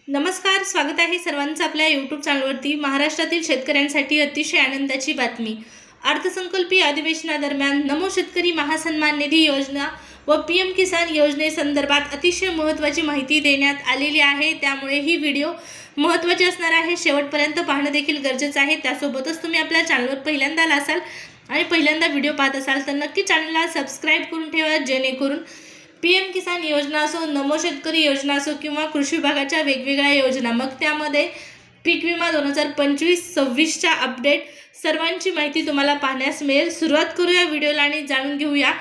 नमस्कार, स्वागत आहे सर्वांचं आपल्या यूट्यूब चॅनलवरती। महाराष्ट्रातील शेतकऱ्यांसाठी अतिशय आनंदाची बातमी। अर्थसंकल्पीय अधिवेशनादरम्यान नमो शेतकरी महासन्मान निधी योजना व पीएम किसान योजनेसंदर्भात अतिशय महत्त्वाची माहिती देण्यात आलेली आहे। त्यामुळे ही व्हिडिओ महत्त्वाची असणार आहे, शेवटपर्यंत पाहणं देखील गरजेचं आहे। त्यासोबतच तुम्ही आपल्या चॅनलवर पहिल्यांदा असाल आणि पहिल्यांदा व्हिडिओ पाहत असाल तर नक्की चॅनलला सबस्क्राइब करून ठेवा, जेणेकरून पीएम किसान योजना असो, नमो शेतकरी योजना असो किंवा कृषी विभागाच्या वेगवेगळ्या योजना, मग त्यामध्ये पीक विमा 2025-26च्या अपडेट सर्वांची माहिती तुम्हाला पाहण्यास मिळेल। सुरुवात करूया व्हिडिओला आणि जाणून घेऊया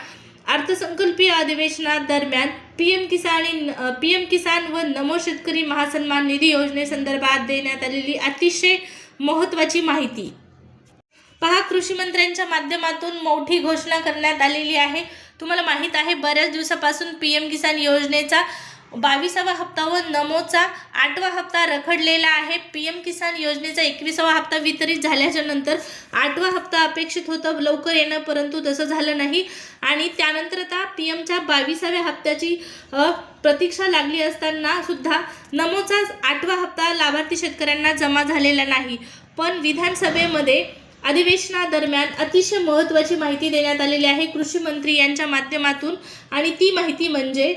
अर्थसंकल्पीय अधिवेशनादरम्यान पीएम किसान व नमो शेतकरी महासन्मान निधी योजनेसंदर्भात देण्यात आलेली अतिशय महत्त्वाची माहिती। पहा, कृषी मंत्र्यांच्या माध्यमातून मोठी घोषणा करण्यात आलेली आहे। तुम्हाला माहित आहे, बऱ्याच दिवसापासून पीएम किसान योजनेचा 22वा हप्ता व नमोचा 8वा हप्ता रखडलेला आहे। पीएम किसान योजनेचा 21वा हप्ता वितरित झाल्याच्या नंतर 8वा हप्ता अपेक्षित होता लवकर येणं, परंतु तसं झालं नाही आणि त्यानंतर आता पीएमच्या 22व्या हप्त्याची प्रतीक्षा लागली असताना सुद्धा नमोचा 8वा हप्ता लाभार्थी शेतकऱ्यांना जमा झालेला नाही। पण विधानसभेमध्ये अधिवेशनादरम्यान अतिशय महत्त्वाची माहिती देण्यात आलेली आहे कृषी मंत्री यांच्या माध्यमातून, आणि ती माहिती म्हणजे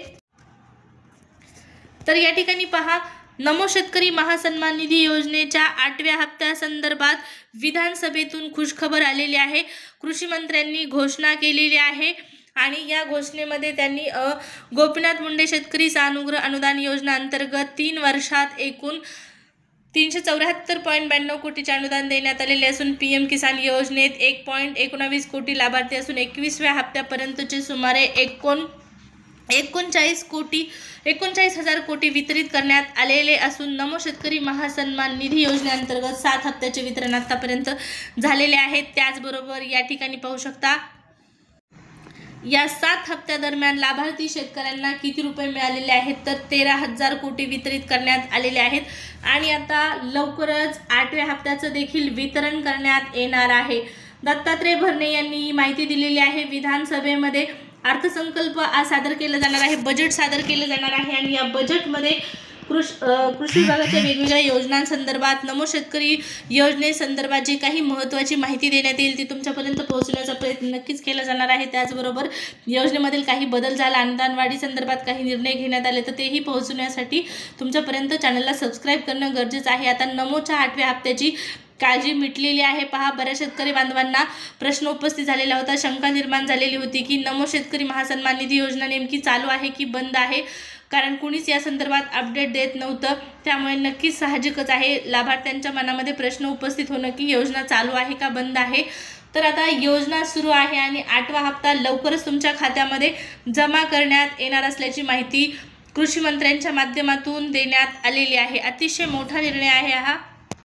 तर या ठिकाणी पहा, नमो शेतकरी महासन्मान निधी योजनेच्या 8व्या हप्त्यासंदर्भात विधानसभेतून खुशखबर आलेली आहे। कृषी मंत्र्यांनी घोषणा केलेली आहे आणि या घोषणेमध्ये त्यांनी गोपीनाथ मुंडे शेतकरी सानुग्रह अनुदान योजना अंतर्गत 3 वर्षात एकूण 374.92 कोटीचे अनुदान देण्यात आलेले असून पीएम किसान योजनेत 1.19 कोटी लाभार्थी असून 21व्या हप्त्यापर्यंतचे सुमारे 39,000 कोटी वितरित करण्यात आलेले असून नमो शेतकरी महासन्मान निधी योजनेअंतर्गत 7 हप्त्याचे वितरण आतापर्यंत झालेले आहे। त्याचबरोबर या ठिकाणी पाहू शकता, या 7 हप्त्यादरम्यान लाभार्थी शेतकऱ्यांना किती रुपये मिळालेले आहेत तर 13,000 कोटी वितरित करण्यात आलेले आहेत आणि आता लवकरच 8व्या हप्त्याचं देखील वितरण करण्यात येणार आहे। दत्तात्रय भरणे यांनी ही माहिती दिलेली आहे। विधानसभेमध्ये अर्थसंकल्प आज सादर केला जाणार आहे, बजेट सादर केलं जाणार आहे आणि या बजेटमध्ये कृषी विभागाच्या वेगवेगळ्या योजनांसंदर्भात, नमो शेतकरी योजनेसंदर्भात जी काही महत्त्वाची माहिती देण्यात येईल ती तुमच्यापर्यंत पोहोचवण्याचा प्रयत्न नक्कीच केला जाणार आहे। त्याचबरोबर योजनेमधील काही बदल झाला, अनुदान वाढी संदर्भात काही निर्णय घेण्यात आले तर तेही पोहोचवण्यासाठी तुमच्यापर्यंत चॅनलला सबस्क्राइब करणं गरजेचं आहे। आता नमोच्या 8व्या हप्त्याची काळजी मिटलेली आहे। पहा, बऱ्याच शेतकरी बांधवांना प्रश्न उपस्थित झालेला होता, शंका निर्माण झालेली होती की नमो शेतकरी महासन्मान निधी योजना नेमकी चालू आहे की बंद आहे, कारण कुणीच या संदर्भात अपडेट देत नव्हतं। त्यामुळे नक्कीच साहजिकच आहे लाभार्थ्यांच्या मनामध्ये प्रश्न उपस्थित होणं की योजना चालू आहे का बंद आहे। तर आता योजना सुरू आहे आणि 8वा हप्ता लवकरच तुमच्या खात्यामध्ये जमा करण्यात येणार असल्याची माहिती कृषी मंत्र्यांच्या माध्यमातून देण्यात आलेली आहे। अतिशय मोठा निर्णय आहे हा।